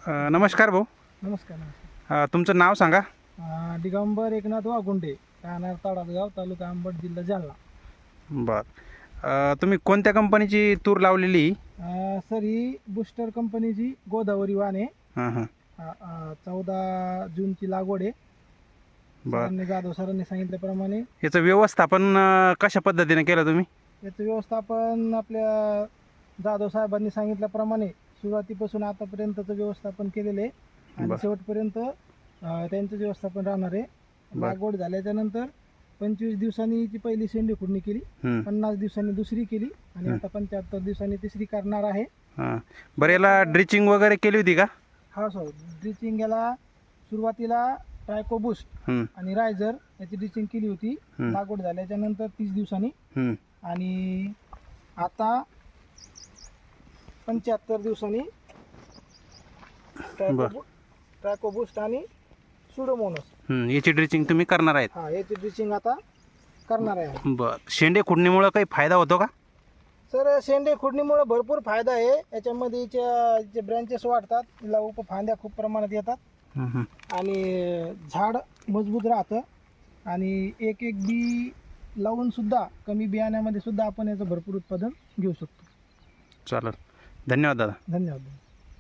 नमस्कार भाऊ. नमस्कार नमस्कार. तुमचं नाव सांगा. दिगंबर एकनाथ वाघुंडे, राहणार ताडासगाव, तालुका अंबड, जिल्हा जालना. बर, तुम्ही कोणत्या कंपनीची तूर लावलेली? सर ही बुस्टर कंपनीची गोदावरी वाण आहे. हां हां. 14 जूनची लागवड आहे. बर, जाधव सरांनी सांगितल्याप्रमाणे याचं व्यवस्थापन कशा पद्धतीने केलं तुम्ही? याचं व्यवस्थापन आपल्या जाधव साहेबांनी सांगितल्याप्रमाणे सुरुवातीपासून आतापर्यंतचं व्यवस्थापन केलेलं आहे आणि बरं. शेवटपर्यंत त्यांचं व्यवस्थापन राहणार आहे. बरं. लागवड झाल्याच्या नंतर 25 दिवसांनी ची पहिली शेंडी खुडणी केली, 50 दिवसांनी दुसरी केली आणि आता 75 दिवसांनी तिसरी करणार आहे. हां. बरं, याला ड्रिचिंग वगैरे केली होती का? हा सर, ड्रिचिंग याला सुरुवातीला ट्रायको बूस्ट आणि रायझर याची ड्रिचिंग केली होती लागवड झाल्याच्या नंतर 30 दिवसांनी आणि आता 75 दिवसांनी ट्रायको बूस्ट आणि सुडोमोनस याची ड्रिचिंग तुम्ही करणार आहेत? हा, याची ड्रिचिंग आता करणार आहे. बर, शेंडे खुडणीमुळे काही फायदा होतो का? सर, शेंडे खुडणीमुळे भरपूर फायदा आहे. याच्यामध्ये जे ब्रँचेस वाढतात, तिला उपफांद्या खूप प्रमाणात येतात आणि झाड मजबूत राहतं आणि एक एक बी लावून सुद्धा कमी बियाण्यामध्ये सुद्धा आपण याचं भरपूर उत्पादन घेऊ शकतो. चालेल, धन्यवाद दादा. धन्यवाद.